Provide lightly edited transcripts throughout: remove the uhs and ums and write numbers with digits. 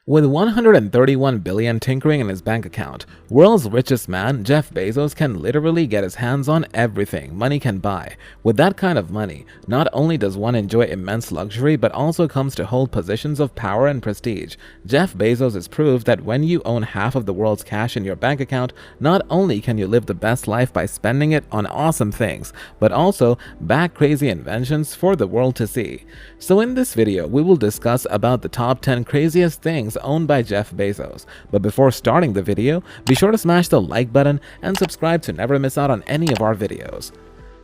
With 131 billion tinkering in his bank account, world's richest man, Jeff Bezos, can literally get his hands on everything money can buy. With that kind of money, not only does one enjoy immense luxury but also comes to hold positions of power and prestige. Jeff Bezos has proved that when you own half of the world's cash in your bank account, not only can you live the best life by spending it on awesome things, but also back crazy inventions for the world to see. So in this video, we will discuss about the top 10 craziest things owned by Jeff Bezos. But before starting the video, be sure to smash the like button and subscribe to never miss out on any of our videos.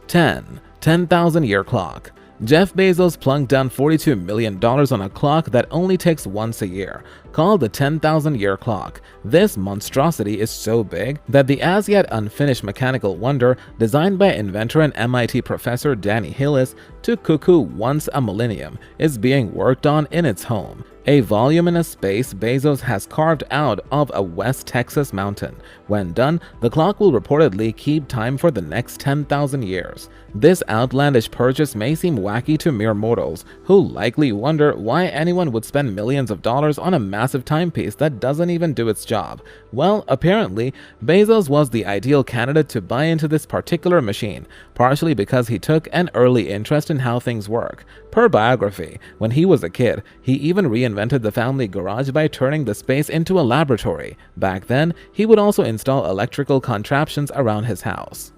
10,000-year clock. Jeff Bezos plunked down $42 million on a clock that only ticks once a year, called the 10,000-year clock. This monstrosity is so big that the as-yet unfinished mechanical wonder, designed by inventor and MIT professor Danny Hillis, to cuckoo once a millennium, is being worked on in its home. A voluminous space Bezos has carved out of a West Texas mountain. When done, the clock will reportedly keep time for the next 10,000 years. This outlandish purchase may seem wacky to mere mortals, who likely wonder why anyone would spend millions of dollars on a massive timepiece that doesn't even do its job. Well, apparently, Bezos was the ideal candidate to buy into this particular machine, partially because he took an early interest in how things work. Per biography, when he was a kid, he even reinvented the family garage by turning the space into a laboratory. Back then, he would also install electrical contraptions around his house.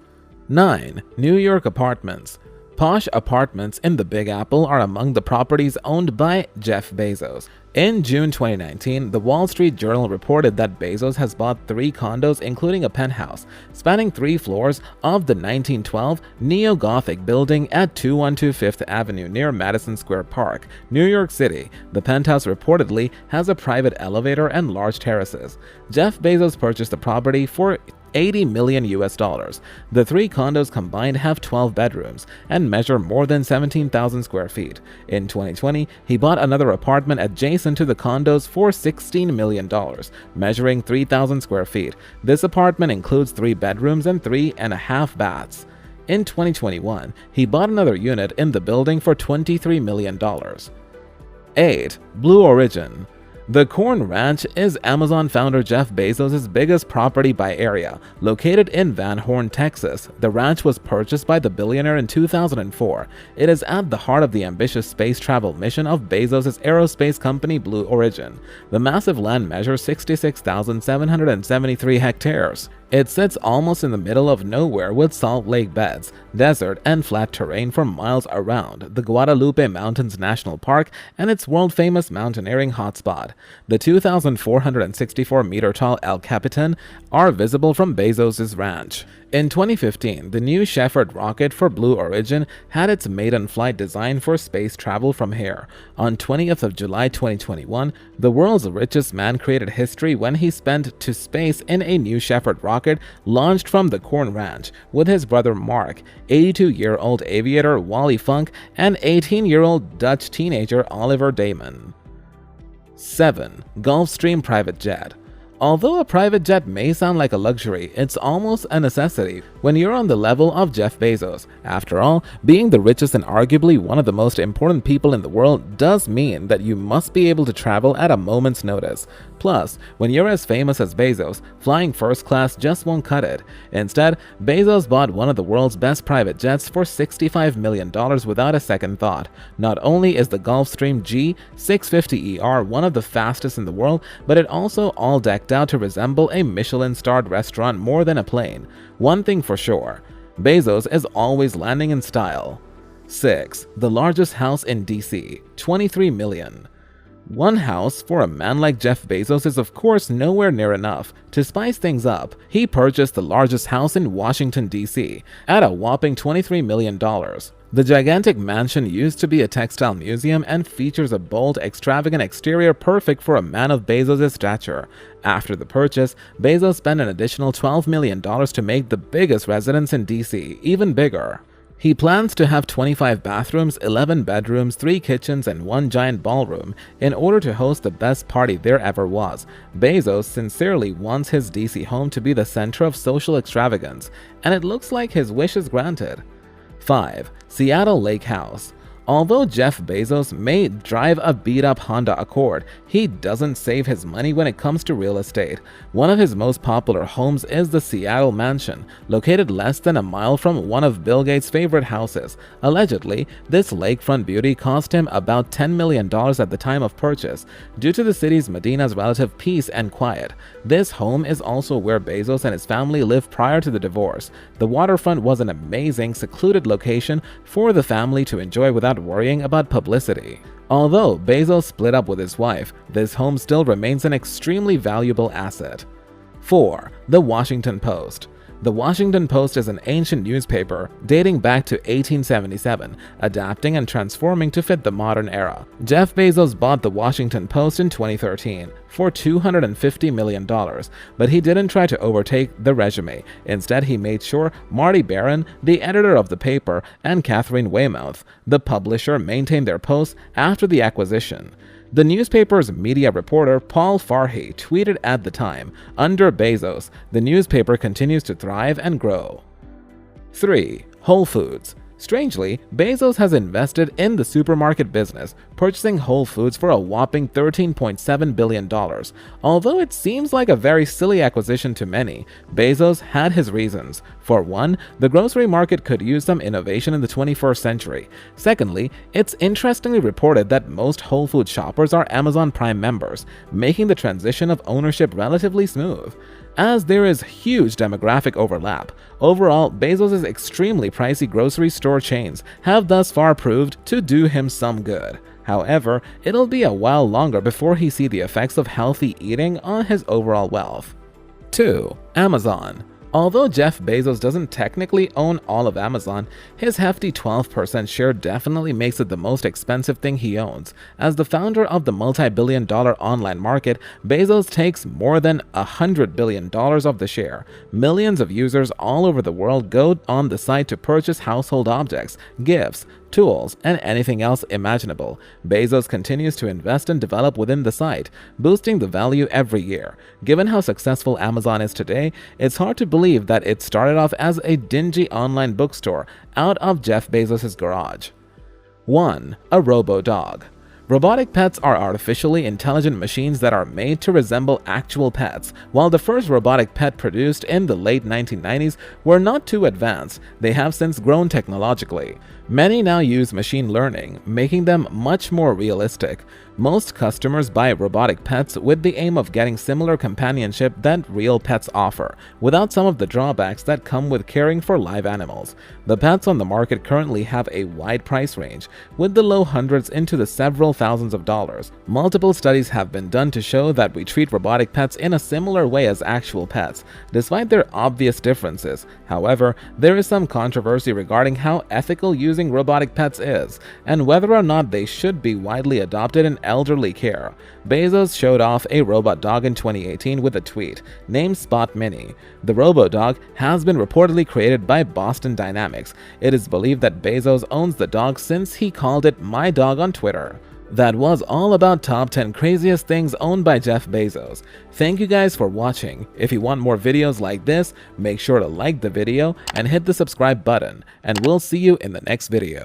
9. New York apartments. Posh apartments in the Big Apple are among the properties owned by Jeff Bezos. In June 2019, the Wall Street Journal reported that Bezos has bought 3 condos, including a penthouse, spanning 3 floors of the 1912 neo-Gothic building at 212 Fifth Avenue near Madison Square Park, New York City. The penthouse reportedly has a private elevator and large terraces. Jeff Bezos purchased the property for $80 million. The 3 condos combined have 12 bedrooms and measure more than 17,000 square feet. In 2020, he bought another apartment adjacent to the condos for $16 million, measuring 3,000 square feet. This apartment includes 3 bedrooms and 3.5 baths. In 2021, he bought another unit in the building for $23 million. 8. Blue Origin. The Corn Ranch is Amazon founder Jeff Bezos' biggest property by area. Located in Van Horn, Texas, the ranch was purchased by the billionaire in 2004. It is at the heart of the ambitious space travel mission of Bezos' aerospace company Blue Origin. The massive land measures 66,773 hectares. It sits almost in the middle of nowhere with salt lake beds, desert, and flat terrain for miles around, the Guadalupe Mountains National Park, and its world-famous mountaineering hotspot. The 2,464-meter-tall El Capitan are visible from Bezos' ranch. In 2015, the new Shepard rocket for Blue Origin had its maiden flight designed for space travel from here. On 20th of July 2021, the world's richest man created history when he sped to space in a new Shepard rocket launched from the Corn Ranch with his brother Mark, 82-year-old aviator Wally Funk, and 18-year-old Dutch teenager Oliver Damon. 7. Gulfstream private jet. Although a private jet may sound like a luxury, it's almost a necessity when you're on the level of Jeff Bezos. After all, being the richest and arguably one of the most important people in the world does mean that you must be able to travel at a moment's notice. Plus, when you're as famous as Bezos, flying first class just won't cut it. Instead, Bezos bought one of the world's best private jets for $65 million without a second thought. Not only is the Gulfstream G650ER one of the fastest in the world, but it also all decked out to resemble a Michelin-starred restaurant more than a plane. One thing for sure, Bezos is always landing in style. 6. The largest house in DC, $23 million. One house for a man like Jeff Bezos is of course nowhere near enough. To spice things up, he purchased the largest house in Washington, D.C. at a whopping $23 million. The gigantic mansion used to be a textile museum and features a bold, extravagant exterior perfect for a man of Bezos' stature. After the purchase, Bezos spent an additional $12 million to make the biggest residence in D.C. even bigger. He plans to have 25 bathrooms, 11 bedrooms, 3 kitchens, and 1 giant ballroom in order to host the best party there ever was. Bezos sincerely wants his DC home to be the center of social extravagance, and it looks like his wish is granted. 5. Seattle Lake House. Although Jeff Bezos may drive a beat-up Honda Accord, he doesn't save his money when it comes to real estate. One of his most popular homes is the Seattle mansion, located less than a mile from one of Bill Gates' favorite houses. Allegedly, this lakefront beauty cost him about $10 million at the time of purchase, due to the city's Medina's relative peace and quiet. This home is also where Bezos and his family lived prior to the divorce. The waterfront was an amazing, secluded location for the family to enjoy without worrying about publicity. Although Bezos split up with his wife, this home still remains an extremely valuable asset. 4. The Washington Post. The Washington Post is an ancient newspaper dating back to 1877, adapting and transforming to fit the modern era. Jeff Bezos bought the Washington Post in 2013 for $250 million, but he didn't try to overtake the resume. Instead, he made sure Marty Baron, the editor of the paper, and Catherine Weymouth, the publisher, maintained their posts after the acquisition. The newspaper's media reporter Paul Farhi tweeted at the time, "Under Bezos, the newspaper continues to thrive and grow." 3. Whole Foods. Strangely, Bezos has invested in the supermarket business, purchasing Whole Foods for a whopping $13.7 billion. Although it seems like a very silly acquisition to many, Bezos had his reasons. For one, the grocery market could use some innovation in the 21st century. Secondly, it's interestingly reported that most Whole Foods shoppers are Amazon Prime members, making the transition of ownership relatively smooth. As there is huge demographic overlap, overall, Bezos' extremely pricey grocery store chains have thus far proved to do him some good. However, it'll be a while longer before he sees the effects of healthy eating on his overall wealth. 2. Amazon. Although Jeff Bezos doesn't technically own all of Amazon, his hefty 12% share definitely makes it the most expensive thing he owns. As the founder of the multi-billion-dollar online market, Bezos takes more than $100 billion of the share. Millions of users all over the world go on the site to purchase household objects, gifts, tools, and anything else imaginable. Bezos continues to invest and develop within the site, boosting the value every year. Given how successful Amazon is today, it's hard to believe that it started off as a dingy online bookstore out of Jeff Bezos' garage. 1. A robo-dog. Robotic pets are artificially intelligent machines that are made to resemble actual pets. While the first robotic pet produced in the late 1990s were not too advanced, they have since grown technologically. Many now use machine learning, making them much more realistic. Most customers buy robotic pets with the aim of getting similar companionship that real pets offer, without some of the drawbacks that come with caring for live animals. The pets on the market currently have a wide price range, with the low hundreds into the several thousands of dollars. Multiple studies have been done to show that we treat robotic pets in a similar way as actual pets, despite their obvious differences. However, there is some controversy regarding how ethical using robotic pets is, and whether or not they should be widely adopted in elderly care. Bezos showed off a robot dog in 2018 with a tweet named Spot Mini. The robo-dog has been reportedly created by Boston Dynamics. It is believed that Bezos owns the dog since he called it "my dog" on Twitter. That was all about top 10 craziest things owned by Jeff Bezos. Thank you guys for watching. If you want more videos like this, make sure to like the video and hit the subscribe button, and we'll see you in the next video.